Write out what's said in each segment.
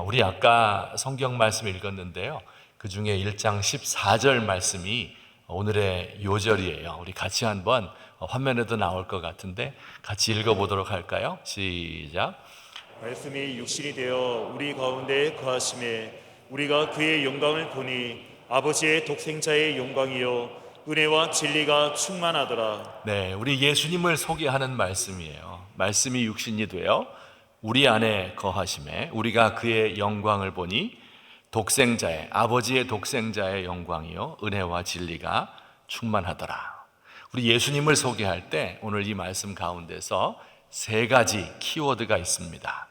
우리 아까 성경 말씀 읽었는데요. 그 중에 1장 14절 말씀이 오늘의 요절이에요. 우리 같이 한번 화면에도 나올 것 같은데 같이 읽어보도록 할까요? 시작. 말씀이 육신이 되어 우리 가운데 거하심에 우리가 그의 영광을 보니 아버지의 독생자의 영광이요 은혜와 진리가 충만하더라. 네, 우리 예수님을 소개하는 말씀이에요. 말씀이 육신이 되어 우리 안에 거하심에 우리가 그의 영광을 보니 독생자의 아버지의 독생자의 영광이요 은혜와 진리가 충만하더라. 우리 예수님을 소개할 때 오늘 이 말씀 가운데서 세 가지 키워드가 있습니다.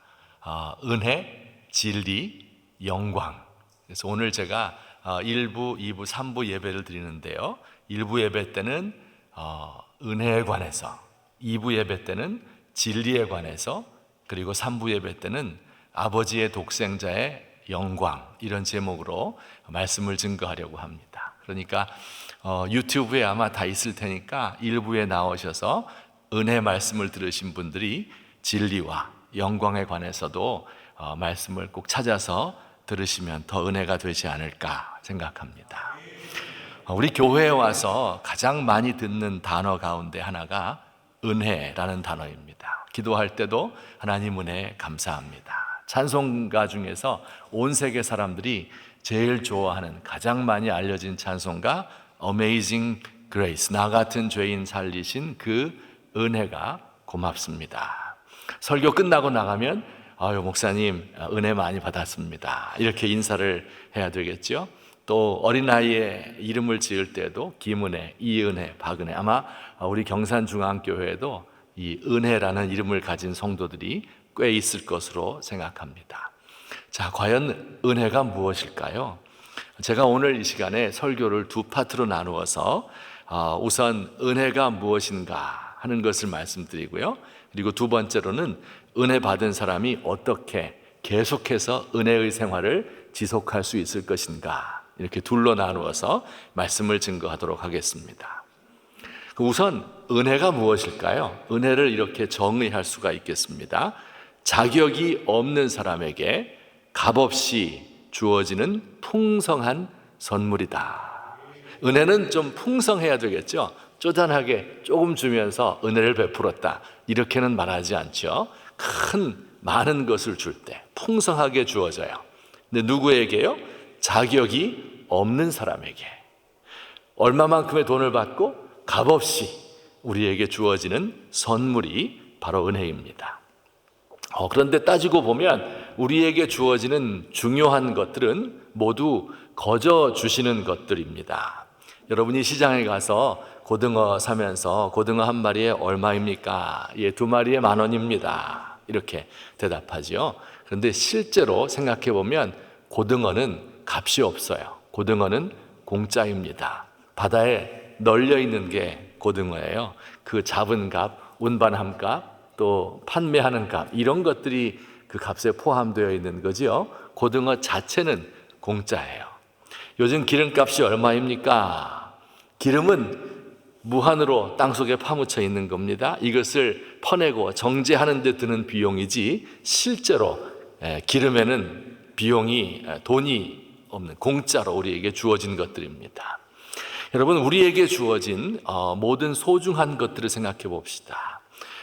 은혜, 진리, 영광. 그래서 오늘 제가 1부, 2부, 3부 예배를 드리는데요. 1부 예배 때는 은혜에 관해서, 2부 예배 때는 진리에 관해서, 그리고 3부 예배 때는 아버지의 독생자의 영광, 이런 제목으로 말씀을 증거하려고 합니다. 그러니까 유튜브에 아마 다 있을 테니까 1부에 나오셔서 은혜 말씀을 들으신 분들이 진리와 영광에 관해서도 말씀을 꼭 찾아서 들으시면 더 은혜가 되지 않을까 생각합니다. 우리 교회에 와서 가장 많이 듣는 단어 가운데 하나가 은혜라는 단어입니다. 기도할 때도 하나님 은혜에 감사합니다. 찬송가 중에서 온 세계 사람들이 제일 좋아하는 가장 많이 알려진 찬송가 Amazing Grace, 나 같은 죄인 살리신 그 은혜가 고맙습니다. 설교 끝나고 나가면 아유 목사님 은혜 많이 받았습니다 이렇게 인사를 해야 되겠죠. 또 어린아이의 이름을 지을 때도 김은혜, 이은혜, 박은혜, 아마 우리 경산중앙교회에도 이 은혜라는 이름을 가진 성도들이 꽤 있을 것으로 생각합니다. 자, 과연 은혜가 무엇일까요? 제가 오늘 이 시간에 설교를 두 파트로 나누어서 우선 은혜가 무엇인가 하는 것을 말씀드리고요. 그리고 두 번째로는 은혜 받은 사람이 어떻게 계속해서 은혜의 생활을 지속할 수 있을 것인가, 이렇게 둘로 나누어서 말씀을 증거하도록 하겠습니다. 우선 은혜가 무엇일까요? 은혜를 이렇게 정의할 수가 있겠습니다. 자격이 없는 사람에게 값없이 주어지는 풍성한 선물이다. 은혜는 좀 풍성해야 되겠죠. 쪼잔하게 조금 주면서 은혜를 베풀었다 이렇게는 말하지 않죠. 많은 것을 줄 때 풍성하게 주어져요. 근데 누구에게요? 자격이 없는 사람에게 얼마만큼의 돈을 받고 값없이 우리에게 주어지는 선물이 바로 은혜입니다. 그런데 따지고 보면 우리에게 주어지는 중요한 것들은 모두 거저 주시는 것들입니다. 여러분이 시장에 가서 고등어 사면서 고등어 한 마리에 얼마입니까? 예, 2마리에 10,000원입니다. 이렇게 대답하죠. 그런데 실제로 생각해 보면 고등어는 값이 없어요. 고등어는 공짜입니다. 바다에 널려 있는 게 고등어예요. 그 잡은 값, 운반함 값, 또 판매하는 값, 이런 것들이 그 값에 포함되어 있는 거죠. 고등어 자체는 공짜예요. 요즘 기름값이 얼마입니까? 기름은 무한으로 땅속에 파묻혀 있는 겁니다. 이것을 퍼내고 정제하는 데 드는 비용이지 실제로 기름에는 비용이, 돈이 없는, 공짜로 우리에게 주어진 것들입니다. 여러분, 우리에게 주어진 모든 소중한 것들을 생각해 봅시다.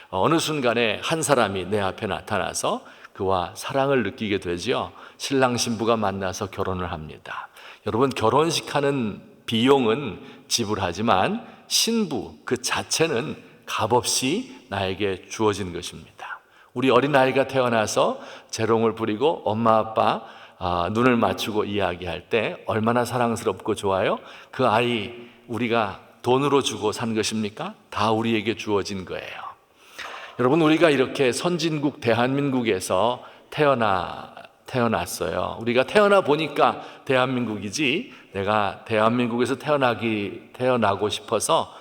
어느 순간에 한 사람이 내 앞에 나타나서 그와 사랑을 느끼게 되죠. 신랑 신부가 만나서 결혼을 합니다. 여러분, 결혼식 하는 비용은 지불하지만 신부 그 자체는 값없이 나에게 주어진 것입니다. 우리 어린아이가 태어나서 재롱을 부리고 엄마 아빠 눈을 맞추고 이야기할 때 얼마나 사랑스럽고 좋아요? 그 아이 우리가 돈으로 주고 산 것입니까? 다 우리에게 주어진 거예요. 여러분, 우리가 이렇게 선진국 대한민국에서 태어났어요. 우리가 태어나 보니까 대한민국이지 내가 대한민국에서 태어나고 싶어서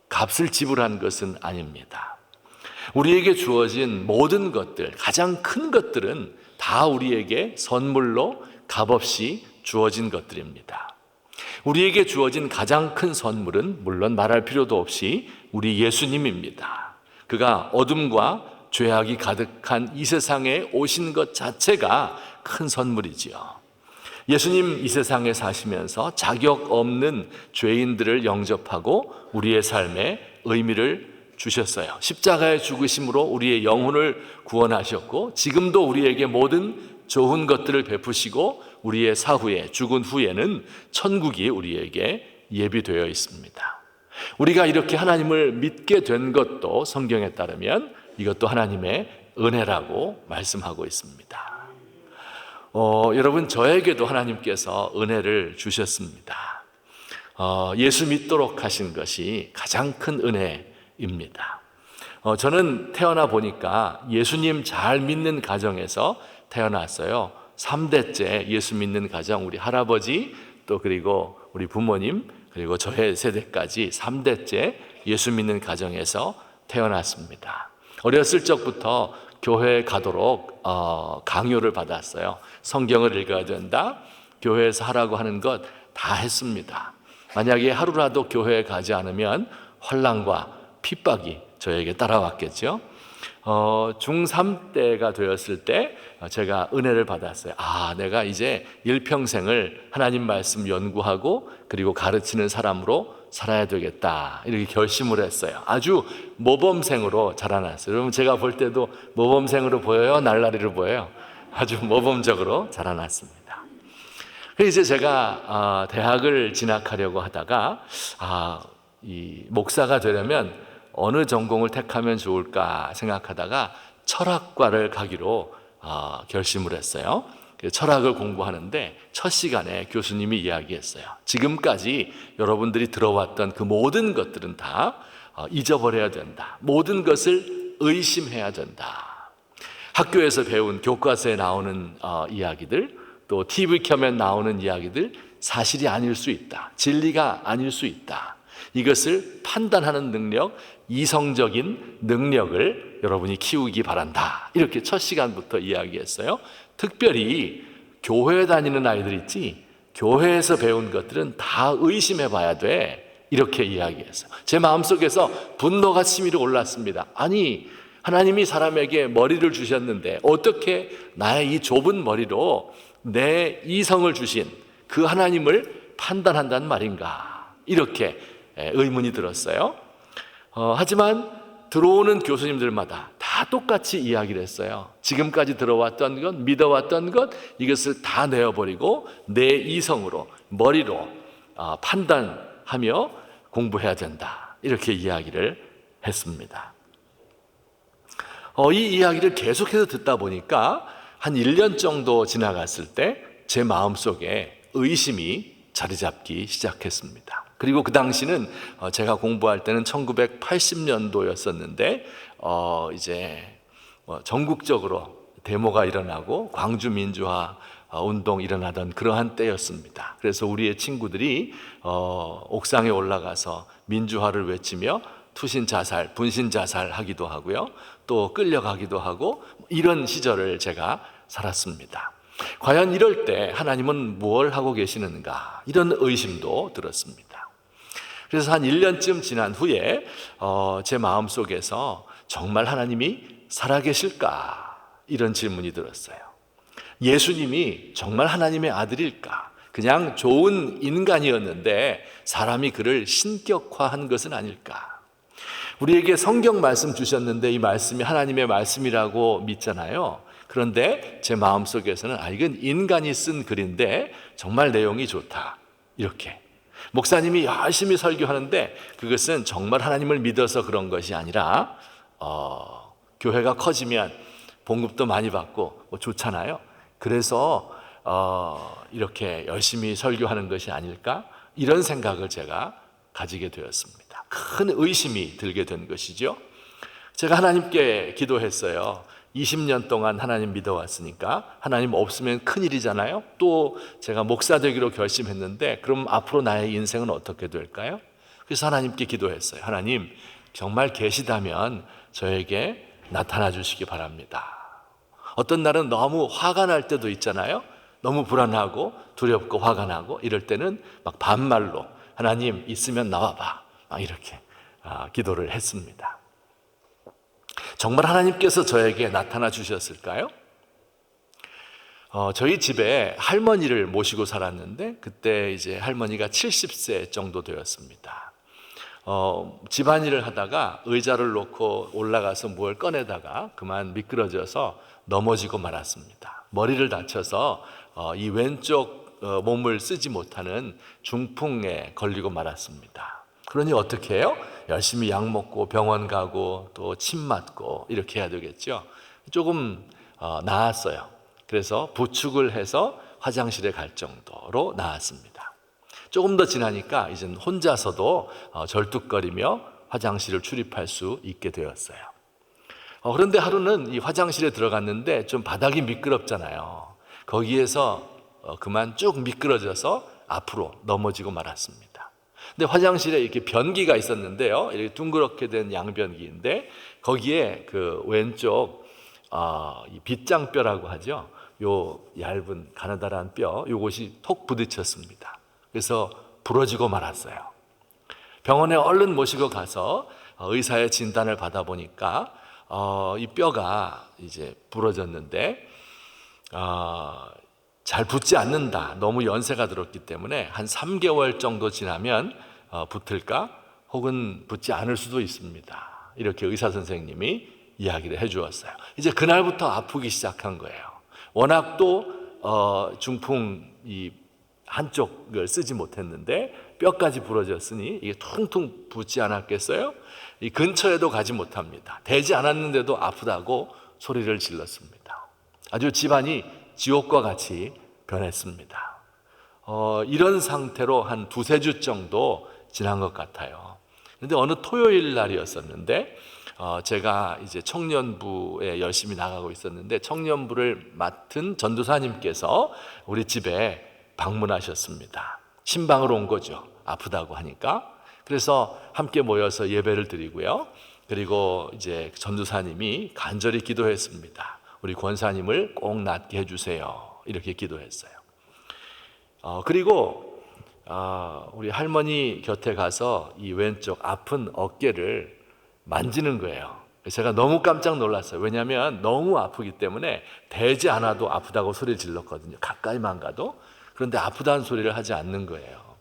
값을 지불한 것은 아닙니다. 우리에게 주어진 모든 것들, 가장 큰 것들은 다 우리에게 선물로 값없이 주어진 것들입니다. 우리에게 주어진 가장 큰 선물은 물론 말할 필요도 없이 우리 예수님입니다. 그가 어둠과 죄악이 가득한 이 세상에 오신 것 자체가 큰 선물이지요. 예수님 이 세상에 사시면서 자격 없는 죄인들을 영접하고 우리의 삶에 의미를 주셨어요. 십자가의 죽으심으로 우리의 영혼을 구원하셨고 지금도 우리에게 모든 좋은 것들을 베푸시고 우리의 사후에 죽은 후에는 천국이 우리에게 예비되어 있습니다. 우리가 이렇게 하나님을 믿게 된 것도 성경에 따르면 이것도 하나님의 은혜라고 말씀하고 있습니다. 여러분, 저에게도 하나님께서 은혜를 주셨습니다. 예수 믿도록 하신 것이 가장 큰 은혜입니다. 저는 태어나 보니까 예수님 잘 믿는 가정에서 태어났어요. 3대째 예수 믿는 가정, 우리 할아버지 또 그리고 우리 부모님 그리고 저의 세대까지 3대째 예수 믿는 가정에서 태어났습니다. 어렸을 적부터 교회에 가도록 강요를 받았어요. 성경을 읽어야 된다, 교회에서 하라고 하는 것 다 했습니다. 만약에 하루라도 교회에 가지 않으면 환난과 핍박이 저에게 따라왔겠죠. 중3 때가 되었을 때 제가 은혜를 받았어요. 내가 이제 일평생을 하나님 말씀 연구하고 그리고 가르치는 사람으로 살아야 되겠다, 이렇게 결심을 했어요. 아주 모범생으로 자라났어요. 여러분, 제가 볼 때도 모범생으로 보여요? 날라리로 보여요? 아주 모범적으로 자라났습니다. 그래서 이제 제가 대학을 진학하려고 하다가 이 목사가 되려면 어느 전공을 택하면 좋을까 생각하다가 철학과를 가기로 결심을 했어요. 철학을 공부하는데 첫 시간에 교수님이 이야기했어요. 지금까지 여러분들이 들어왔던 그 모든 것들은 다 잊어버려야 된다. 모든 것을 의심해야 된다. 학교에서 배운 교과서에 나오는 이야기들, 또 TV 켜면 나오는 이야기들 사실이 아닐 수 있다. 진리가 아닐 수 있다. 이것을 판단하는 능력, 이성적인 능력을 여러분이 키우기 바란다. 이렇게 첫 시간부터 이야기했어요. 특별히 교회 다니는 아이들 있지, 교회에서 배운 것들은 다 의심해 봐야 돼, 이렇게 이야기했어요. 제 마음속에서 분노가 치밀어 올랐습니다. 아니, 하나님이 사람에게 머리를 주셨는데 어떻게 나의 이 좁은 머리로 내 이성을 주신 그 하나님을 판단한단 말인가, 이렇게 의문이 들었어요. 하지만 들어오는 교수님들마다 다 똑같이 이야기를 했어요. 지금까지 들어왔던 것, 믿어왔던 것, 이것을 다 내어버리고 내 이성으로, 머리로 판단하며 공부해야 된다, 이렇게 이야기를 했습니다. 이 이야기를 계속해서 듣다 보니까 한 1년 정도 지나갔을 때 제 마음속에 의심이 자리 잡기 시작했습니다. 그리고 그 당시는 제가 공부할 때는 1980년도였었는데 이제 전국적으로 데모가 일어나고 광주 민주화 운동 일어나던 그러한 때였습니다. 그래서 우리의 친구들이 옥상에 올라가서 민주화를 외치며 투신 자살, 분신 자살 하기도 하고요, 또 끌려가기도 하고, 이런 시절을 제가 살았습니다. 과연 이럴 때 하나님은 뭘 하고 계시는가, 이런 의심도 들었습니다. 그래서 한 1년쯤 지난 후에 제 마음속에서 정말 하나님이 살아계실까, 이런 질문이 들었어요. 예수님이 정말 하나님의 아들일까? 그냥 좋은 인간이었는데 사람이 그를 신격화한 것은 아닐까? 우리에게 성경 말씀 주셨는데 이 말씀이 하나님의 말씀이라고 믿잖아요. 그런데 제 마음속에서는 이건 인간이 쓴 글인데 정말 내용이 좋다, 이렇게. 목사님이 열심히 설교하는데 그것은 정말 하나님을 믿어서 그런 것이 아니라 교회가 커지면 봉급도 많이 받고 좋잖아요. 그래서 이렇게 열심히 설교하는 것이 아닐까, 이런 생각을 제가 가지게 되었습니다. 큰 의심이 들게 된 것이죠. 제가 하나님께 기도했어요. 20년 동안 하나님 믿어왔으니까 하나님 없으면 큰일이잖아요. 또 제가 목사 되기로 결심했는데 그럼 앞으로 나의 인생은 어떻게 될까요? 그래서 하나님께 기도했어요. 하나님, 정말 계시다면 저에게 나타나 주시기 바랍니다. 어떤 날은 너무 화가 날 때도 있잖아요. 너무 불안하고 두렵고 화가 나고 이럴 때는 막 반말로 하나님 있으면 나와봐, 막 이렇게 기도를 했습니다. 정말 하나님께서 저에게 나타나 주셨을까요? 저희 집에 할머니를 모시고 살았는데 그때 이제 할머니가 70세 정도 되었습니다. 집안일을 하다가 의자를 놓고 올라가서 뭘 꺼내다가 그만 미끄러져서 넘어지고 말았습니다. 머리를 다쳐서 이 왼쪽 몸을 쓰지 못하는 중풍에 걸리고 말았습니다. 그러니 어떻게 해요? 열심히 약 먹고 병원 가고 또 침 맞고 이렇게 해야 되겠죠. 조금 나았어요. 그래서 부축을 해서 화장실에 갈 정도로 나았습니다. 조금 더 지나니까 이젠 혼자서도 절뚝거리며 화장실을 출입할 수 있게 되었어요. 그런데 하루는 이 화장실에 들어갔는데 좀 바닥이 미끄럽잖아요. 거기에서 그만 쭉 미끄러져서 앞으로 넘어지고 말았습니다. 근데 화장실에 이렇게 변기가 있었는데요. 이렇게 둥그렇게 된 양변기인데 거기에 그 왼쪽 이 빗장뼈라고 하죠. 요 얇은 가느다란 뼈 요것이 톡 부딪혔습니다. 그래서 부러지고 말았어요. 병원에 얼른 모시고 가서 의사의 진단을 받아보니까 이 뼈가 이제 부러졌는데 잘 붙지 않는다. 너무 연세가 들었기 때문에 한 3개월 정도 지나면 붙을까 혹은 붙지 않을 수도 있습니다. 이렇게 의사 선생님이 이야기를 해주었어요. 이제 그날부터 아프기 시작한 거예요. 워낙 또 중풍 이 한쪽을 쓰지 못했는데 뼈까지 부러졌으니 이게 퉁퉁 붙지 않았겠어요? 이 근처에도 가지 못합니다. 되지 않았는데도 아프다고 소리를 질렀습니다. 아주 집안이 지옥과 같이 변했습니다. 이런 상태로 한 두세 주 정도 지난 것 같아요. 그런데 어느 토요일 날이었었는데 제가 이제 청년부에 열심히 나가고 있었는데 청년부를 맡은 전도사님께서 우리 집에 방문하셨습니다. 신방으로 온 거죠. 아프다고 하니까. 그래서 함께 모여서 예배를 드리고요. 그리고 이제 전도사님이 간절히 기도했습니다. 우리 권사님을 꼭 낫게 해주세요. 이렇게 기도했어요. 그리고 우리 할머니 곁에 가서 이 왼쪽 아픈 어깨를 만지는 거예요. 제가 너무 깜짝 놀랐어요. 왜냐하면 너무 아프기 때문에 대지 않아도 아프다고 소리를 질렀거든요. 가까이만 가도. 그런데 아프다는 소리를 하지 않는 거예요.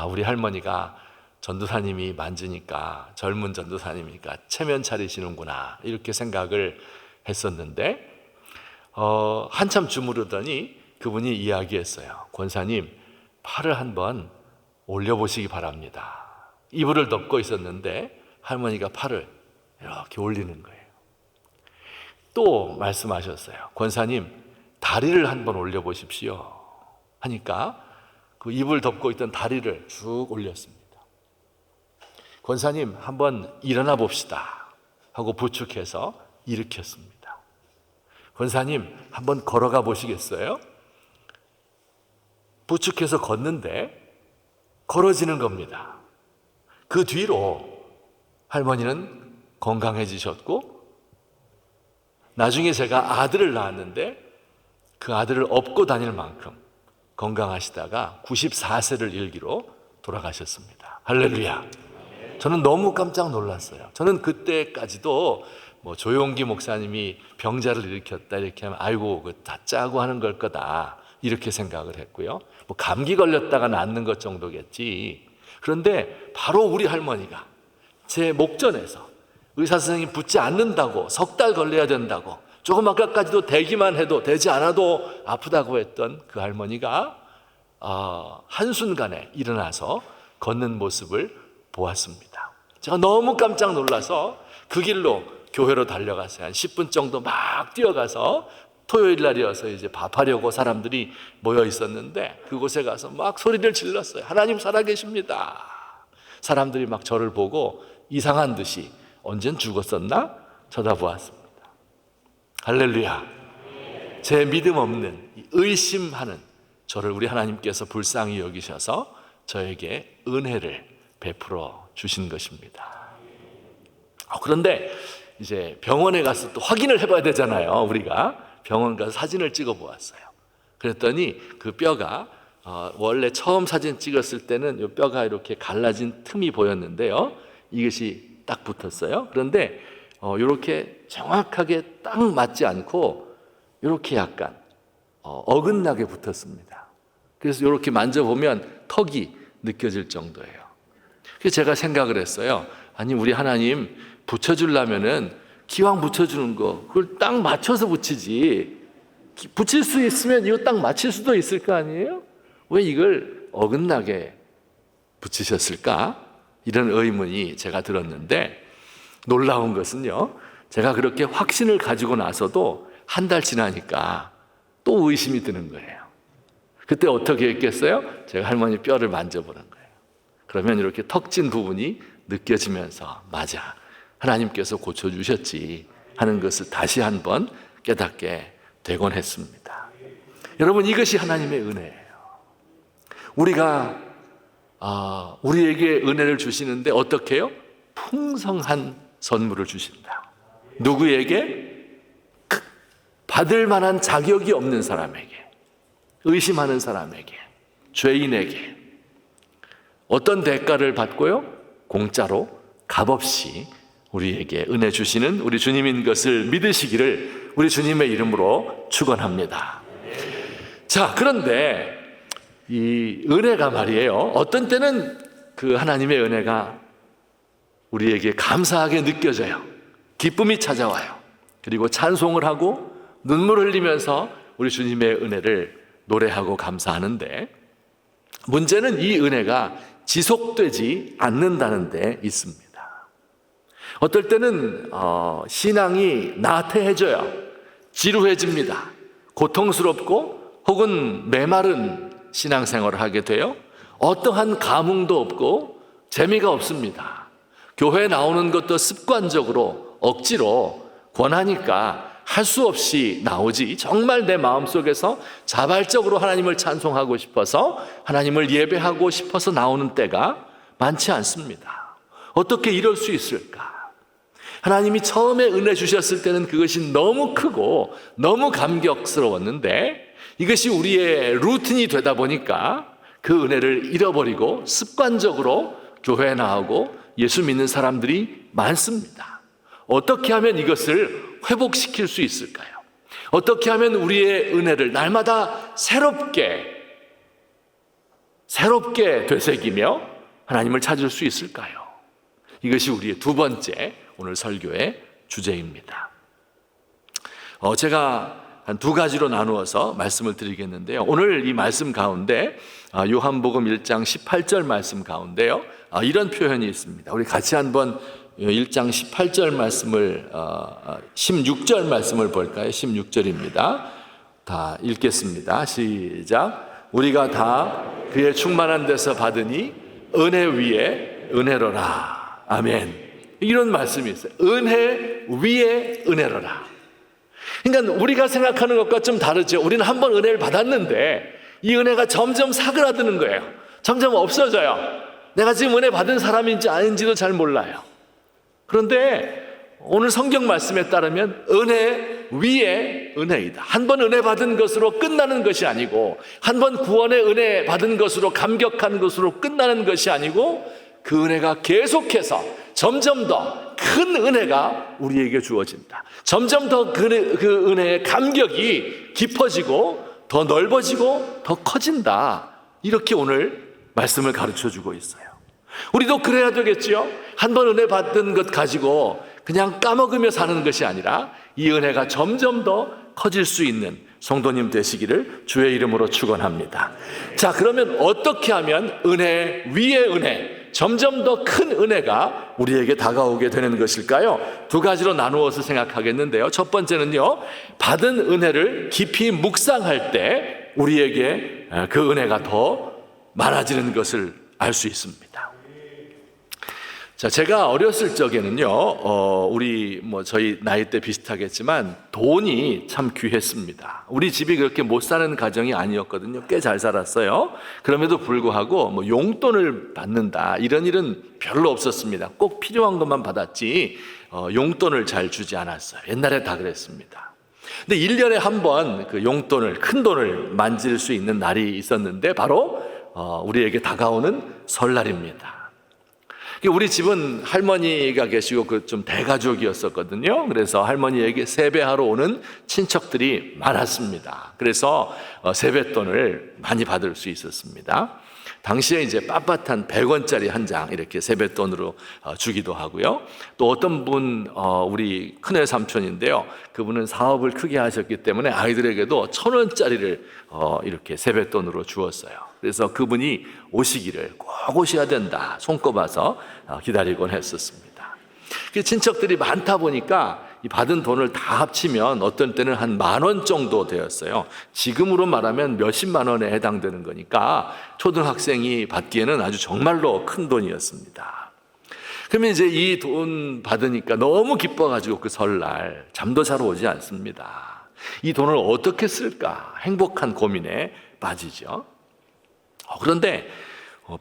우리 할머니가 전도사님이 만지니까 젊은 전도사님이니까 체면 차리시는구나 이렇게 생각을 했었는데 한참 주무르더니 그분이 이야기했어요. 권사님, 팔을 한번 올려보시기 바랍니다. 이불을 덮고 있었는데 할머니가 팔을 이렇게 올리는 거예요. 또 말씀하셨어요. 권사님, 다리를 한번 올려보십시오. 하니까 그 이불 덮고 있던 다리를 쭉 올렸습니다. 권사님, 한번 일어나 봅시다. 하고 부축해서 일으켰습니다. 권사님, 한번 걸어가 보시겠어요? 부축해서 걷는데 걸어지는 겁니다. 그 뒤로 할머니는 건강해지셨고 나중에 제가 아들을 낳았는데 그 아들을 업고 다닐 만큼 건강하시다가 94세를 일기로 돌아가셨습니다. 할렐루야. 저는 너무 깜짝 놀랐어요. 저는 그때까지도 뭐 조용기 목사님이 병자를 일으켰다 이렇게 하면 아이고 다 짜고 하는 걸 거다 이렇게 생각을 했고요. 뭐 감기 걸렸다가 낫는 것 정도겠지. 그런데 바로 우리 할머니가 제 목전에서 의사 선생님이 붙지 않는다고 석 달 걸려야 된다고 조금 아까까지도 되기만 해도 되지 않아도 아프다고 했던 그 할머니가 한순간에 일어나서 걷는 모습을 보았습니다. 제가 너무 깜짝 놀라서 그 길로 교회로 달려갔어요. 한 10분 정도 막 뛰어가서 토요일 날이어서 이제 밥하려고 사람들이 모여 있었는데 그곳에 가서 막 소리를 질렀어요. 하나님 살아계십니다. 사람들이 막 저를 보고 이상한 듯이 언젠 죽었었나 쳐다보았습니다. 할렐루야. 제 믿음 없는 의심하는 저를 우리 하나님께서 불쌍히 여기셔서 저에게 은혜를 베풀어 주신 것입니다. 그런데 이제 병원에 가서 또 확인을 해봐야 되잖아요. 우리가 병원 가서 사진을 찍어 보았어요. 그랬더니 그 뼈가 원래 처음 사진 찍었을 때는 이 뼈가 이렇게 갈라진 틈이 보였는데요. 이것이 딱 붙었어요. 그런데 이렇게 정확하게 딱 맞지 않고 이렇게 약간 어긋나게 붙었습니다. 그래서 이렇게 만져보면 턱이 느껴질 정도예요. 그래서 제가 생각을 했어요. 아니, 우리 하나님 붙여주려면은 기왕 붙여주는 거 그걸 딱 맞춰서 붙이지, 붙일 수 있으면 이거 딱 맞힐 수도 있을 거 아니에요? 왜 이걸 어긋나게 붙이셨을까? 이런 의문이 제가 들었는데, 놀라운 것은요, 제가 그렇게 확신을 가지고 나서도 한 달 지나니까 또 의심이 드는 거예요. 그때 어떻게 했겠어요? 제가 할머니 뼈를 만져보는 거예요. 그러면 이렇게 턱진 부분이 느껴지면서, 맞아, 하나님께서 고쳐주셨지 하는 것을 다시 한번 깨닫게 되곤 했습니다. 여러분, 이것이 하나님의 은혜예요. 우리가 우리에게 은혜를 주시는데 어떻게 해요? 풍성한 선물을 주신다. 누구에게? 받을 만한 자격이 없는 사람에게, 의심하는 사람에게, 죄인에게. 어떤 대가를 받고요? 공짜로, 값없이 우리에게 은혜 주시는 우리 주님인 것을 믿으시기를 우리 주님의 이름으로 축원합니다. 자, 그런데 이 은혜가 말이에요, 어떤 때는 그 하나님의 은혜가 우리에게 감사하게 느껴져요. 기쁨이 찾아와요. 그리고 찬송을 하고 눈물을 흘리면서 우리 주님의 은혜를 노래하고 감사하는데, 문제는 이 은혜가 지속되지 않는다는 데 있습니다. 어떨 때는 신앙이 나태해져요. 지루해집니다. 고통스럽고 혹은 메마른 신앙생활을 하게 돼요. 어떠한 감흥도 없고 재미가 없습니다. 교회에 나오는 것도 습관적으로 억지로 권하니까 할 수 없이 나오지, 정말 내 마음속에서 자발적으로 하나님을 찬송하고 싶어서, 하나님을 예배하고 싶어서 나오는 때가 많지 않습니다. 어떻게 이럴 수 있을까? 하나님이 처음에 은혜 주셨을 때는 그것이 너무 크고 너무 감격스러웠는데, 이것이 우리의 루틴이 되다 보니까 그 은혜를 잃어버리고 습관적으로 교회에 나오고 예수 믿는 사람들이 많습니다. 어떻게 하면 이것을 회복시킬 수 있을까요? 어떻게 하면 우리의 은혜를 날마다 새롭게 되새기며 하나님을 찾을 수 있을까요? 이것이 우리의 두 번째 오늘 설교의 주제입니다. 제가 한 두 가지로 나누어서 말씀을 드리겠는데요. 오늘 이 말씀 가운데 요한복음 1장 18절 말씀 가운데요, 이런 표현이 있습니다. 우리 같이 한번 1장 18절 말씀을 16절 말씀을 볼까요? 16절입니다. 다 읽겠습니다. 시작. 우리가 다 그의 충만한 데서 받으니 은혜 위에 은혜로라. 아멘. 이런 말씀이 있어요. 은혜 위에 은혜로라. 그러니까 우리가 생각하는 것과 좀 다르죠. 우리는 한 번 은혜를 받았는데 이 은혜가 점점 사그라드는 거예요. 점점 없어져요. 내가 지금 은혜 받은 사람인지 아닌지도 잘 몰라요. 그런데 오늘 성경 말씀에 따르면 은혜 위에 은혜이다. 한 번 은혜 받은 것으로 끝나는 것이 아니고, 한 번 구원의 은혜 받은 것으로 감격한 것으로 끝나는 것이 아니고, 그 은혜가 계속해서 점점 더 큰 은혜가 우리에게 주어진다. 점점 더 그 은혜의 감격이 깊어지고 더 넓어지고 더 커진다. 이렇게 오늘 말씀을 가르쳐주고 있어요. 우리도 그래야 되겠지요. 한 번 은혜 받은 것 가지고 그냥 까먹으며 사는 것이 아니라 이 은혜가 점점 더 커질 수 있는 성도님 되시기를 주의 이름으로 축원합니다. 자, 그러면 어떻게 하면 은혜 위에 은혜, 점점 더 큰 은혜가 우리에게 다가오게 되는 것일까요? 두 가지로 나누어서 생각하겠는데요. 첫 번째는요, 받은 은혜를 깊이 묵상할 때 우리에게 그 은혜가 더 많아지는 것을 알 수 있습니다. 자, 제가 어렸을 적에는요, 우리 저희 나이대 비슷하겠지만 돈이 참 귀했습니다. 우리 집이 그렇게 못 사는 가정이 아니었거든요. 꽤 잘 살았어요. 그럼에도 불구하고 용돈을 받는다 이런 일은 별로 없었습니다. 꼭 필요한 것만 받았지 용돈을 잘 주지 않았어요. 옛날에 다 그랬습니다. 근데 1년에 한 번 그 용돈을, 큰 돈을 만질 수 있는 날이 있었는데 바로 우리에게 다가오는 설날입니다. 우리 집은 할머니가 계시고 그 좀 대가족이었었거든요. 그래서 할머니에게 세배하러 오는 친척들이 많았습니다. 그래서 세뱃돈을 많이 받을 수 있었습니다. 당시에 이제 빳빳한 100원짜리 한 장 이렇게 세뱃돈으로 주기도 하고요. 또 어떤 분, 우리 큰애 삼촌인데요. 그분은 사업을 크게 하셨기 때문에 아이들에게도 1,000원짜리를 이렇게 세뱃돈으로 주었어요. 그래서 그분이 오시기를 꼭 오셔야 된다 손꼽아서 기다리곤 했었습니다. 친척들이 많다 보니까 이 받은 돈을 다 합치면 어떤 때는 한 10,000원 정도 되었어요. 지금으로 말하면 몇십만 원에 해당되는 거니까 초등학생이 받기에는 아주 정말로 큰 돈이었습니다. 그러면 이제 이 돈 받으니까 너무 기뻐가지고 그 설날 잠도 잘 오지 않습니다. 이 돈을 어떻게 쓸까 행복한 고민에 빠지죠. 그런데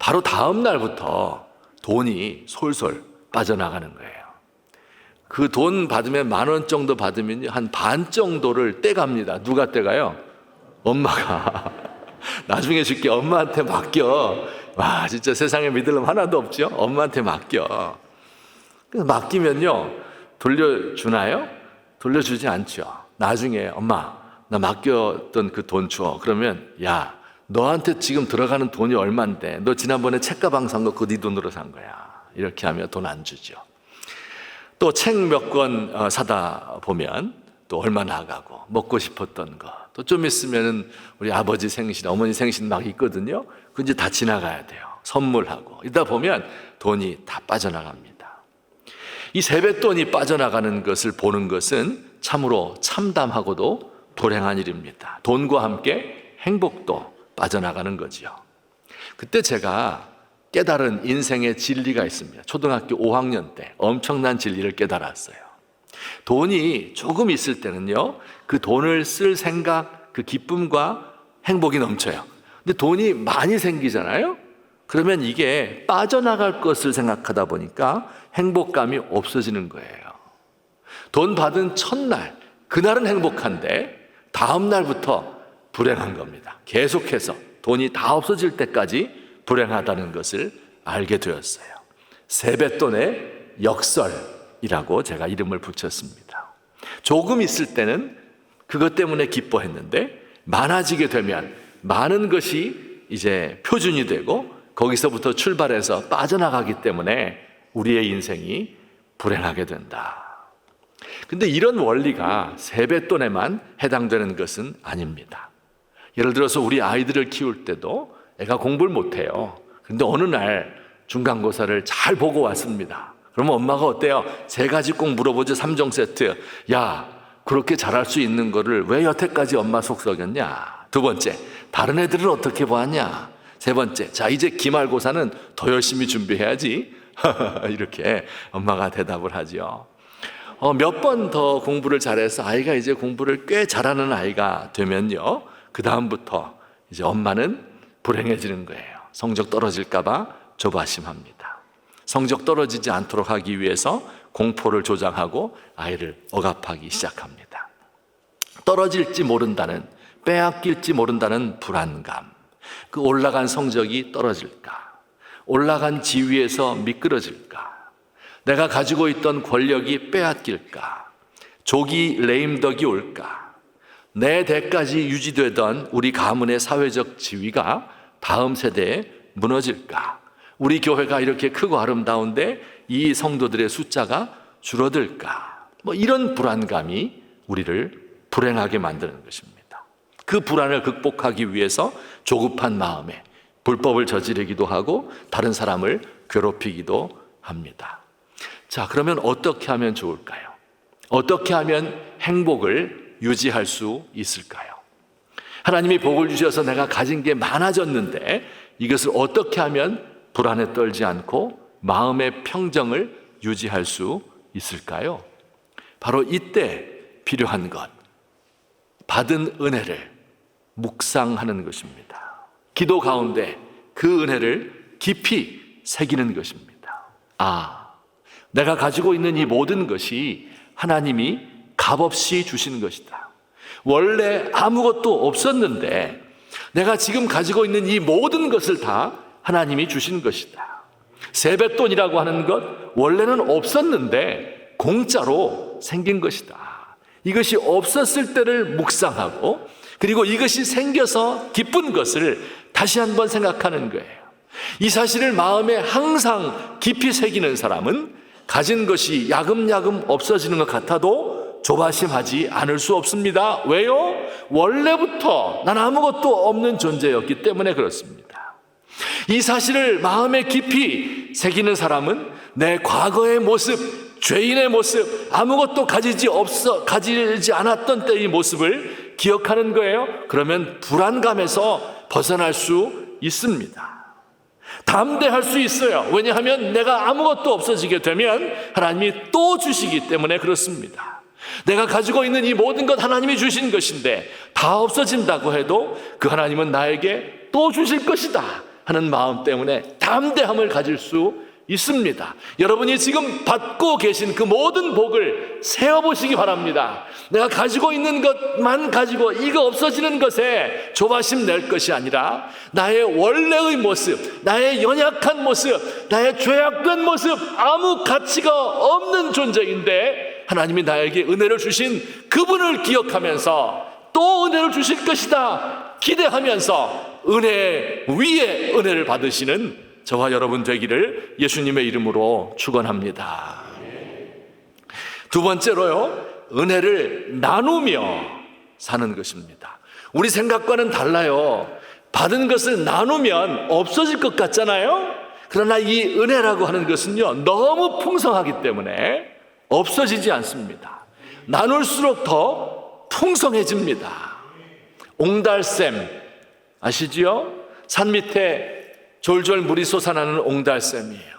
바로 다음 날부터 돈이 솔솔 빠져나가는 거예요. 그 돈 받으면 10,000원 정도 받으면 한 반 정도를 떼갑니다. 누가 떼가요? 엄마가. 나중에 줄게. 엄마한테 맡겨. 와, 진짜 세상에 믿을 놈 하나도 없죠? 엄마한테 맡겨. 그래서 맡기면요, 돌려주나요? 돌려주지 않죠. 나중에 엄마, 나 맡겼던 그 돈 줘. 그러면 야, 너한테 지금 들어가는 돈이 얼만데 너 지난번에 책가방 산 거 그거 네 돈으로 산 거야. 이렇게 하면 돈 안 주죠. 또 책 몇 권 사다 보면 또 얼마 나가고 먹고 싶었던 거 또 좀 있으면 우리 아버지 생신, 어머니 생신 막 있거든요. 그 이제 다 지나가야 돼요. 선물하고 이러다 보면 돈이 다 빠져나갑니다. 이 세뱃돈이 빠져나가는 것을 보는 것은 참으로 참담하고도 불행한 일입니다. 돈과 함께 행복도 빠져나가는 거죠. 그때 제가 깨달은 인생의 진리가 있습니다. 초등학교 5학년 때 엄청난 진리를 깨달았어요. 돈이 조금 있을 때는요, 그 돈을 쓸 생각, 그 기쁨과 행복이 넘쳐요. 근데 돈이 많이 생기잖아요? 그러면 이게 빠져나갈 것을 생각하다 보니까 행복감이 없어지는 거예요. 돈 받은 첫날, 그날은 행복한데 다음 날부터 불행한 겁니다. 계속해서 돈이 다 없어질 때까지 불행하다는 것을 알게 되었어요. 세뱃돈의 역설이라고 제가 이름을 붙였습니다. 조금 있을 때는 그것 때문에 기뻐했는데 많아지게 되면 많은 것이 이제 표준이 되고 거기서부터 출발해서 빠져나가기 때문에 우리의 인생이 불행하게 된다. 근데 이런 원리가 세뱃돈에만 해당되는 것은 아닙니다. 예를 들어서 우리 아이들을 키울 때도 애가 공부를 못해요. 그런데 어느 날 중간고사를 잘 보고 왔습니다. 그러면 엄마가 어때요? 3가지 꼭 물어보죠. 3종 세트. 야, 그렇게 잘할 수 있는 거를 왜 여태까지 엄마 속 썩였냐? 2번째, 다른 애들은 어떻게 보았냐? 3번째, 자 이제 기말고사는 더 열심히 준비해야지. 이렇게 엄마가 대답을 하죠. 몇 번 더 공부를 잘해서 아이가 이제 공부를 꽤 잘하는 아이가 되면요, 그 다음부터 이제 엄마는 불행해지는 거예요. 성적 떨어질까 봐 조바심합니다. 성적 떨어지지 않도록 하기 위해서 공포를 조장하고 아이를 억압하기 시작합니다. 떨어질지 모른다는, 빼앗길지 모른다는 불안감, 그 올라간 성적이 떨어질까, 올라간 지위에서 미끄러질까, 내가 가지고 있던 권력이 빼앗길까, 조기 레임덕이 올까, 내 대까지 유지되던 우리 가문의 사회적 지위가 다음 세대에 무너질까, 우리 교회가 이렇게 크고 아름다운데 이 성도들의 숫자가 줄어들까, 이런 불안감이 우리를 불행하게 만드는 것입니다. 그 불안을 극복하기 위해서 조급한 마음에 불법을 저지르기도 하고 다른 사람을 괴롭히기도 합니다. 자, 그러면 어떻게 하면 좋을까요? 어떻게 하면 행복을 유지할 수 있을까요? 하나님이 복을 주셔서 내가 가진 게 많아졌는데 이것을 어떻게 하면 불안에 떨지 않고 마음의 평정을 유지할 수 있을까요? 바로 이때 필요한 것, 받은 은혜를 묵상하는 것입니다. 기도 가운데 그 은혜를 깊이 새기는 것입니다. 내가 가지고 있는 이 모든 것이 하나님이 값없이 주신 것이다. 원래 아무것도 없었는데 내가 지금 가지고 있는 이 모든 것을 다 하나님이 주신 것이다. 세뱃돈이라고 하는 것 원래는 없었는데 공짜로 생긴 것이다. 이것이 없었을 때를 묵상하고 그리고 이것이 생겨서 기쁜 것을 다시 한번 생각하는 거예요. 이 사실을 마음에 항상 깊이 새기는 사람은 가진 것이 야금야금 없어지는 것 같아도 조바심하지 않을 수 없습니다. 왜요? 원래부터 난 아무것도 없는 존재였기 때문에 그렇습니다. 이 사실을 마음에 깊이 새기는 사람은 내 과거의 모습, 죄인의 모습, 아무것도 가지지 않았던 때의 모습을 기억하는 거예요. 그러면 불안감에서 벗어날 수 있습니다. 담대할 수 있어요. 왜냐하면 내가 아무것도 없어지게 되면 하나님이 또 주시기 때문에 그렇습니다. 내가 가지고 있는 이 모든 것 하나님이 주신 것인데 다 없어진다고 해도 그 하나님은 나에게 또 주실 것이다 하는 마음 때문에 담대함을 가질 수 있습니다. 여러분이 지금 받고 계신 그 모든 복을 세어보시기 바랍니다. 내가 가지고 있는 것만 가지고 이거 없어지는 것에 조바심 낼 것이 아니라 나의 원래의 모습, 나의 연약한 모습, 나의 죄악된 모습, 아무 가치가 없는 존재인데 하나님이 나에게 은혜를 주신 그분을 기억하면서 또 은혜를 주실 것이다 기대하면서 은혜 위에 은혜를 받으시는 저와 여러분 되기를 예수님의 이름으로 축원합니다. 두 번째로요, 은혜를 나누며 사는 것입니다. 우리 생각과는 달라요. 받은 것을 나누면 없어질 것 같잖아요. 그러나 이 은혜라고 하는 것은요, 너무 풍성하기 때문에 없어지지 않습니다. 나눌수록 더 풍성해집니다. 옹달샘 아시지요? 산 밑에 졸졸 물이 솟아나는 옹달샘이에요.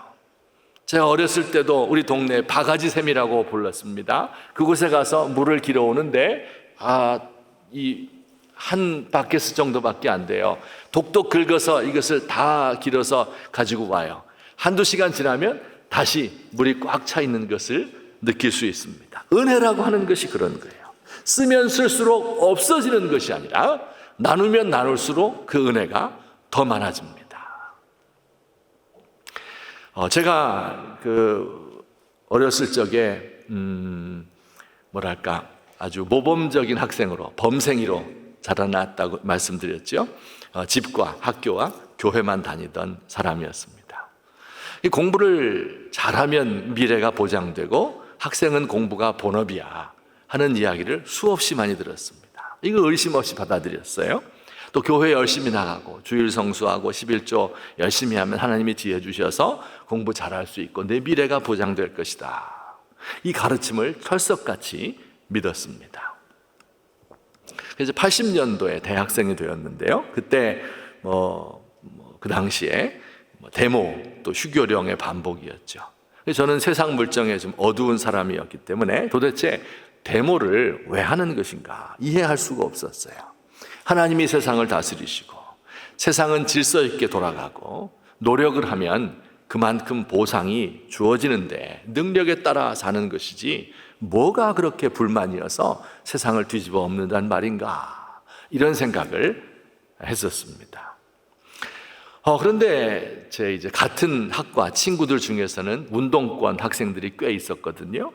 제가 어렸을 때도 우리 동네에 바가지샘이라고 불렀습니다. 그곳에 가서 물을 길어오는데 이 한 바켓 정도밖에 안 돼요. 독독 긁어서 이것을 다 길어서 가지고 와요. 한두 시간 지나면 다시 물이 꽉 차 있는 것을 느낄 수 있습니다. 은혜라고 하는 것이 그런 거예요. 쓰면 쓸수록 없어지는 것이 아니라 나누면 나눌수록 그 은혜가 더 많아집니다. 제가 어렸을 적에 아주 모범적인 학생으로 범생이로 자라났다고 말씀드렸죠. 집과 학교와 교회만 다니던 사람이었습니다. 이 공부를 잘하면 미래가 보장되고 학생은 공부가 본업이야 하는 이야기를 수없이 많이 들었습니다. 이거 의심 없이 받아들였어요. 또 교회 열심히 나가고 주일 성수하고 11조 열심히 하면 하나님이 지혜 주셔서 공부 잘할 수 있고 내 미래가 보장될 것이다. 이 가르침을 철석같이 믿었습니다. 그래서 80년도에 대학생이 되었는데요. 그때 그 당시에 데모 또 휴교령의 반복이었죠. 저는 세상 물정에 좀 어두운 사람이었기 때문에 도대체 데모를 왜 하는 것인가 이해할 수가 없었어요. 하나님이 세상을 다스리시고 세상은 질서 있게 돌아가고 노력을 하면 그만큼 보상이 주어지는데 능력에 따라 사는 것이지 뭐가 그렇게 불만이어서 세상을 뒤집어 엎는단 말인가 이런 생각을 했었습니다. 그런데 제 이제 같은 학과 친구들 중에서는 운동권 학생들이 꽤 있었거든요.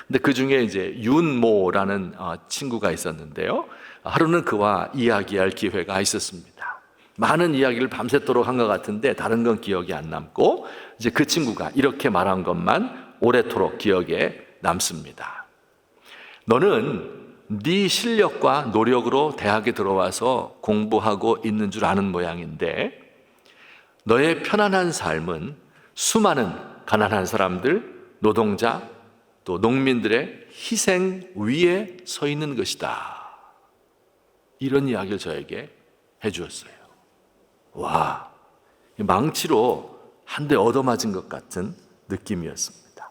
근데 그 중에 이제 윤모라는 친구가 있었는데요. 하루는 그와 이야기할 기회가 있었습니다. 많은 이야기를 밤새도록 한 것 같은데 다른 건 기억이 안 남고 이제 그 친구가 이렇게 말한 것만 오래도록 기억에 남습니다. 너는 네 실력과 노력으로 대학에 들어와서 공부하고 있는 줄 아는 모양인데 너의 편안한 삶은 수많은 가난한 사람들, 노동자, 또 농민들의 희생 위에 서 있는 것이다. 이런 이야기를 저에게 해주었어요. 와, 망치로 한 대 얻어맞은 것 같은 느낌이었습니다.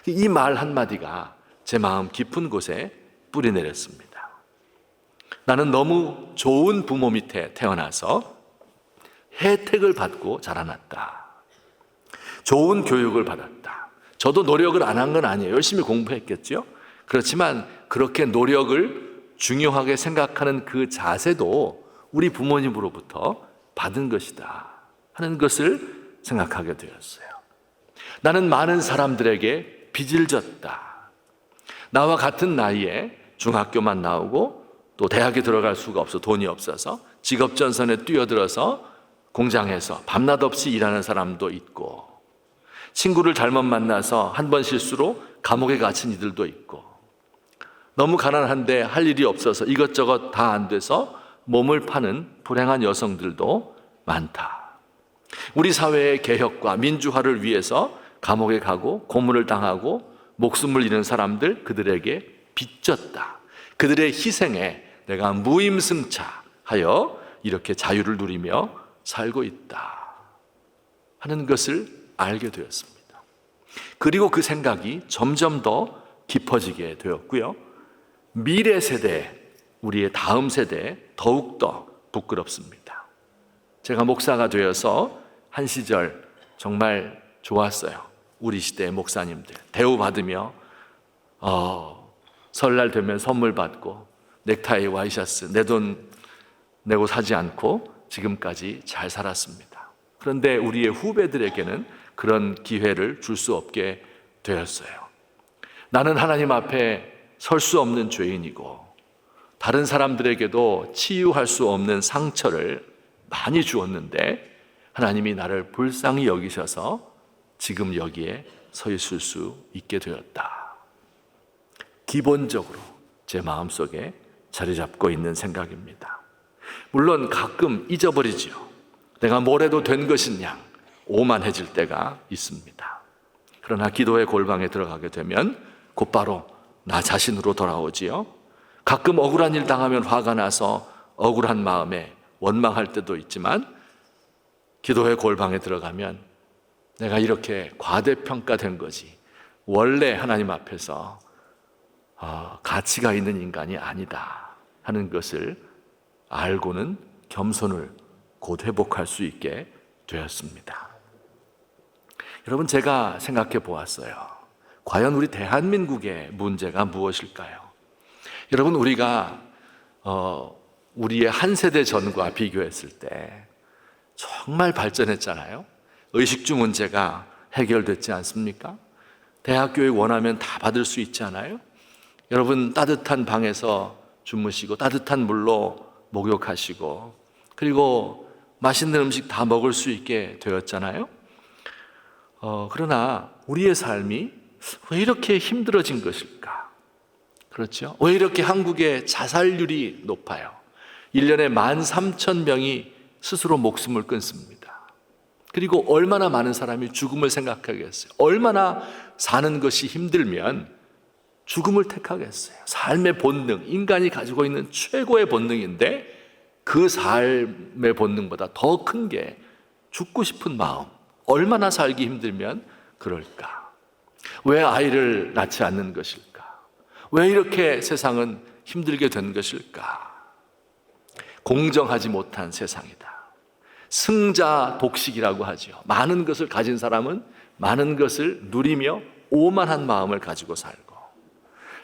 이 말 한마디가 제 마음 깊은 곳에 뿌리 내렸습니다. 나는 너무 좋은 부모 밑에 태어나서 혜택을 받고 자라났다. 좋은 교육을 받았다. 저도 노력을 안 한 건 아니에요. 열심히 공부했겠죠. 그렇지만 그렇게 노력을 중요하게 생각하는 그 자세도 우리 부모님으로부터 받은 것이다 하는 것을 생각하게 되었어요. 나는 많은 사람들에게 빚을 졌다. 나와 같은 나이에 중학교만 나오고 또 대학에 들어갈 수가 없어 돈이 없어서 직업전선에 뛰어들어서 공장에서 밤낮 없이 일하는 사람도 있고, 친구를 잘못 만나서 한 번 실수로 감옥에 갇힌 이들도 있고, 너무 가난한데 할 일이 없어서 이것저것 다 안 돼서 몸을 파는 불행한 여성들도 많다. 우리 사회의 개혁과 민주화를 위해서 감옥에 가고 고문을 당하고 목숨을 잃은 사람들, 그들에게 빚졌다. 그들의 희생에 내가 무임승차하여 이렇게 자유를 누리며 살고 있다 하는 것을 알게 되었습니다. 그리고 그 생각이 점점 더 깊어지게 되었고요. 미래 세대, 우리의 다음 세대에 더욱더 부끄럽습니다. 제가 목사가 되어서 한 시절 정말 좋았어요. 우리 시대의 목사님들 대우받으며 설날 되면 선물 받고 넥타이, 와이셔츠 내 돈 내고 사지 않고 지금까지 잘 살았습니다. 그런데 우리의 후배들에게는 그런 기회를 줄 수 없게 되었어요. 나는 하나님 앞에 설 수 없는 죄인이고 다른 사람들에게도 치유할 수 없는 상처를 많이 주었는데 하나님이 나를 불쌍히 여기셔서 지금 여기에 서 있을 수 있게 되었다. 기본적으로 제 마음속에 자리 잡고 있는 생각입니다. 물론 가끔 잊어버리지요. 내가 뭘 해도 된 것인 양 오만해질 때가 있습니다. 그러나 기도의 골방에 들어가게 되면 곧바로 나 자신으로 돌아오지요. 가끔 억울한 일 당하면 화가 나서 억울한 마음에 원망할 때도 있지만 기도의 골방에 들어가면 내가 이렇게 과대평가된 거지 원래 하나님 앞에서 가치가 있는 인간이 아니다 하는 것을 알고는 겸손을 곧 회복할 수 있게 되었습니다. 여러분, 제가 생각해 보았어요. 과연 우리 대한민국의 문제가 무엇일까요? 여러분, 우리가 우리의 한 세대 전과 비교했을 때 정말 발전했잖아요. 의식주 문제가 해결됐지 않습니까? 대학교에 원하면 다 받을 수 있지 않아요? 여러분, 따뜻한 방에서 주무시고 따뜻한 물로 목욕하시고 그리고 맛있는 음식 다 먹을 수 있게 되었잖아요. 그러나 우리의 삶이 왜 이렇게 힘들어진 것일까? 그렇죠? 왜 이렇게 한국의 자살률이 높아요? 1년에 13,000명이 스스로 목숨을 끊습니다. 그리고 얼마나 많은 사람이 죽음을 생각하겠어요? 얼마나 사는 것이 힘들면 죽음을 택하겠어요? 삶의 본능, 인간이 가지고 있는 최고의 본능인데 그 삶의 본능보다 더 큰 게 죽고 싶은 마음. 얼마나 살기 힘들면 그럴까? 왜 아이를 낳지 않는 것일까? 왜 이렇게 세상은 힘들게 된 것일까? 공정하지 못한 세상이다. 승자 독식이라고 하죠. 많은 것을 가진 사람은 많은 것을 누리며 오만한 마음을 가지고 살고,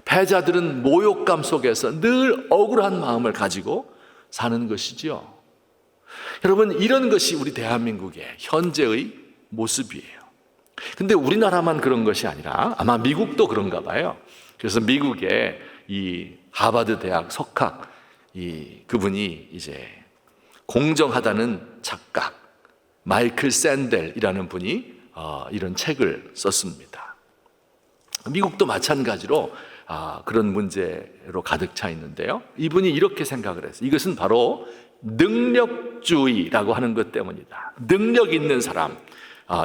패자들은 모욕감 속에서 늘 억울한 마음을 가지고 사는 것이지요. 여러분, 이런 것이 우리 대한민국의 현재의 모습이에요. 근데 우리나라만 그런 것이 아니라 아마 미국도 그런가 봐요. 그래서 미국의 이 하버드 대학 석학 그분이 이제 공정하다는 착각, 마이클 샌델이라는 분이 이런 책을 썼습니다. 미국도 마찬가지로 그런 문제로 가득 차 있는데요. 이분이 이렇게 생각을 했어요. 이것은 바로 능력주의라고 하는 것 때문이다. 능력 있는 사람,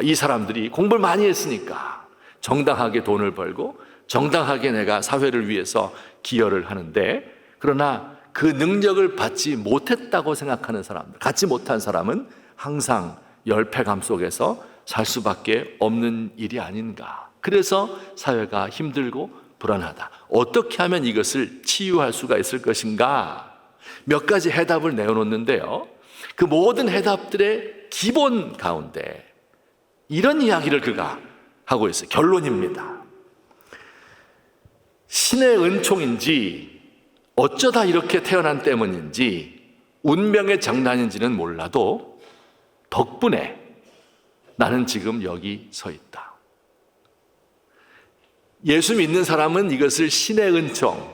이 사람들이 공부를 많이 했으니까 정당하게 돈을 벌고 정당하게 내가 사회를 위해서 기여를 하는데, 그러나 그 능력을 받지 못했다고 생각하는 사람들, 갖지 못한 사람은 항상 열패감 속에서 살 수밖에 없는 일이 아닌가. 그래서 사회가 힘들고 불안하다. 어떻게 하면 이것을 치유할 수가 있을 것인가? 몇 가지 해답을 내어놓는데요. 그 모든 해답들의 기본 가운데 이런 이야기를 그가 하고 있어요. 결론입니다. 신의 은총인지 어쩌다 이렇게 태어난 때문인지 운명의 장난인지는 몰라도 덕분에 나는 지금 여기 서 있다. 예수 믿는 사람은 이것을 신의 은총,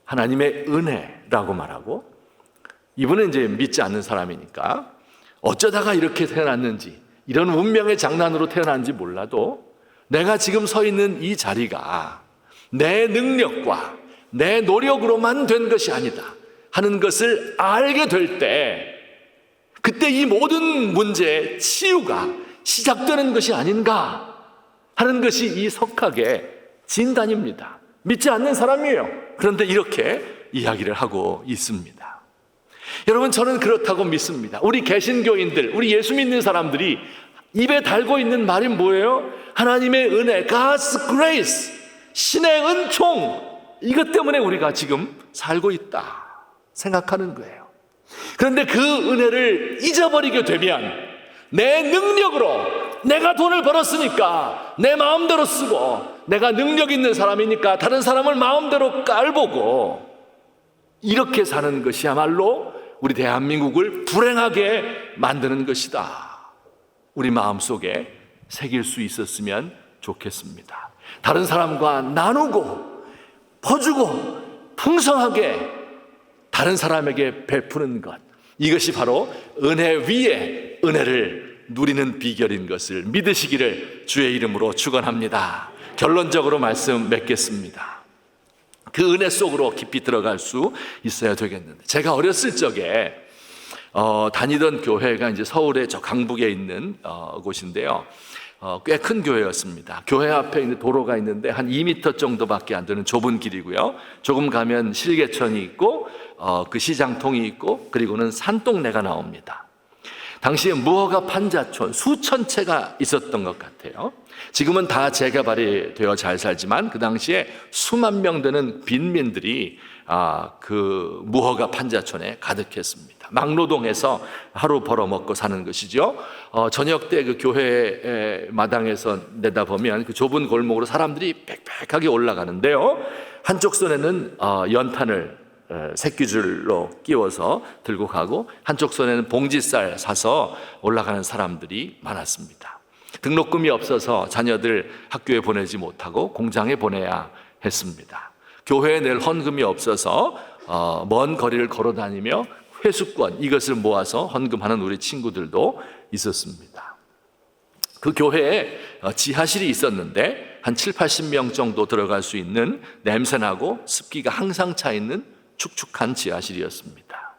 하나님의 은혜라고 말하고, 이분은 이제 믿지 않는 사람이니까 어쩌다가 이렇게 태어났는지, 이런 운명의 장난으로 태어난지 몰라도 내가 지금 서 있는 이 자리가 내 능력과 내 노력으로만 된 것이 아니다 하는 것을 알게 될 때, 그때 이 모든 문제의 치유가 시작되는 것이 아닌가 하는 것이 이 석학의 진단입니다. 믿지 않는 사람이에요. 그런데 이렇게 이야기를 하고 있습니다. 여러분, 저는 그렇다고 믿습니다. 우리 개신교인들, 우리 예수 믿는 사람들이 입에 달고 있는 말이 뭐예요? 하나님의 은혜, God's grace, 신의 은총, 이것 때문에 우리가 지금 살고 있다 생각하는 거예요. 그런데 그 은혜를 잊어버리게 되면 내 능력으로, 내가 돈을 벌었으니까 내 마음대로 쓰고, 내가 능력 있는 사람이니까 다른 사람을 마음대로 깔보고, 이렇게 사는 것이야말로 우리 대한민국을 불행하게 만드는 것이다. 우리 마음속에 새길 수 있었으면 좋겠습니다. 다른 사람과 나누고 퍼주고 풍성하게 다른 사람에게 베푸는 것, 이것이 바로 은혜 위에 은혜를 누리는 비결인 것을 믿으시기를 주의 이름으로 축원합니다. 결론적으로 말씀 맺겠습니다. 그 은혜 속으로 깊이 들어갈 수 있어야 되겠는데, 제가 어렸을 적에 다니던 교회가 이제 서울의 저 강북에 있는 곳인데요. 꽤 큰 교회였습니다. 교회 앞에 있는 도로가 있는데 한 2m 정도밖에 안 되는 좁은 길이고요. 조금 가면 실개천이 있고 그 시장통이 있고, 그리고는 산동네가 나옵니다. 당시에 무허가 판자촌 수천 채가 있었던 것 같아요. 지금은 다 재개발이 되어 잘 살지만 그 당시에 수만 명 되는 빈민들이 그 무허가 판자촌에 가득했습니다. 막노동해서 하루 벌어먹고 사는 것이죠. 저녁 때 그 교회 마당에서 내다보면 그 좁은 골목으로 사람들이 빽빽하게 올라가는데요. 한쪽 손에는 연탄을 새끼줄로 끼워서 들고 가고, 한쪽 손에는 봉지쌀 사서 올라가는 사람들이 많았습니다. 등록금이 없어서 자녀들 학교에 보내지 못하고 공장에 보내야 했습니다. 교회에 낼 헌금이 없어서 먼 거리를 걸어 다니며 회수권, 이것을 모아서 헌금하는 우리 친구들도 있었습니다. 그 교회에 지하실이 있었는데 한 7, 80명 정도 들어갈 수 있는 냄새나고 습기가 항상 차 있는 축축한 지하실이었습니다.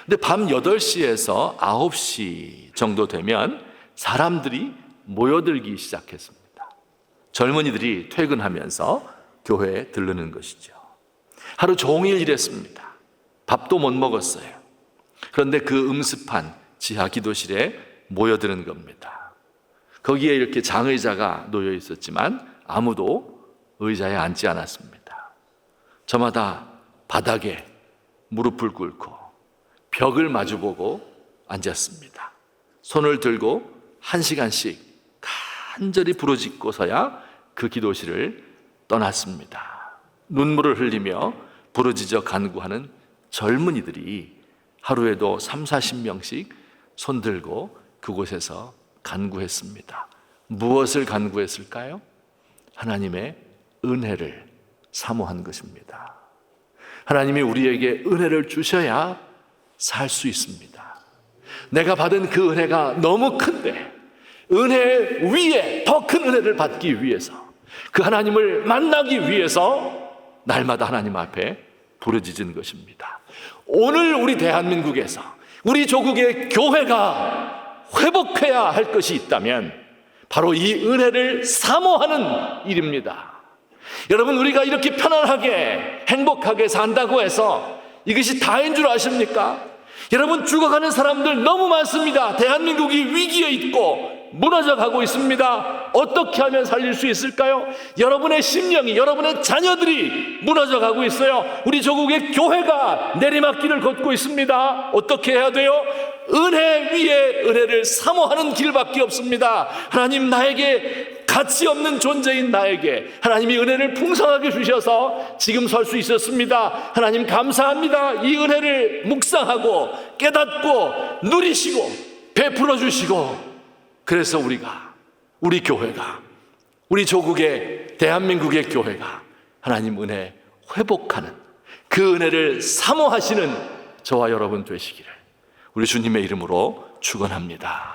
근데 밤 8시에서 9시 정도 되면 사람들이 모여들기 시작했습니다. 젊은이들이 퇴근하면서 교회에 들르는 것이죠. 하루 종일 일했습니다. 밥도 못 먹었어요. 그런데 그 음습한 지하 기도실에 모여드는 겁니다. 거기에 이렇게 장의자가 놓여 있었지만 아무도 의자에 앉지 않았습니다. 저마다 바닥에 무릎을 꿇고 벽을 마주보고 앉았습니다. 손을 들고 1시간씩 간절히 부르짖고서야 그 기도실을 떠났습니다. 눈물을 흘리며 부르짖어 간구하는 젊은이들이 하루에도 3, 40명씩 손들고 그곳에서 간구했습니다. 무엇을 간구했을까요? 하나님의 은혜를 사모한 것입니다. 하나님이 우리에게 은혜를 주셔야 살 수 있습니다. 내가 받은 그 은혜가 너무 큰데 은혜 위에 더 큰 은혜를 받기 위해서, 그 하나님을 만나기 위해서 날마다 하나님 앞에 부르짖은 것입니다. 오늘 우리 대한민국에서 우리 조국의 교회가 회복해야 할 것이 있다면 바로 이 은혜를 사모하는 일입니다. 여러분, 우리가 이렇게 편안하게 행복하게 산다고 해서 이것이 다인 줄 아십니까? 여러분, 죽어가는 사람들 너무 많습니다. 대한민국이 위기에 있고 무너져 가고 있습니다. 어떻게 하면 살릴 수 있을까요? 여러분의 심령이, 여러분의 자녀들이 무너져 가고 있어요. 우리 조국의 교회가 내리막길을 걷고 있습니다. 어떻게 해야 돼요? 은혜 위에 은혜를 사모하는 길밖에 없습니다. 하나님, 나에게 가치 없는 존재인 나에게 하나님이 은혜를 풍성하게 주셔서 지금 설 수 있었습니다. 하나님 감사합니다. 이 은혜를 묵상하고 깨닫고 누리시고 베풀어 주시고, 그래서 우리 교회가 우리 조국의 대한민국의 교회가 하나님 은혜 회복하는 그 은혜를 사모하시는 저와 여러분 되시기를 우리 주님의 이름으로 축원합니다.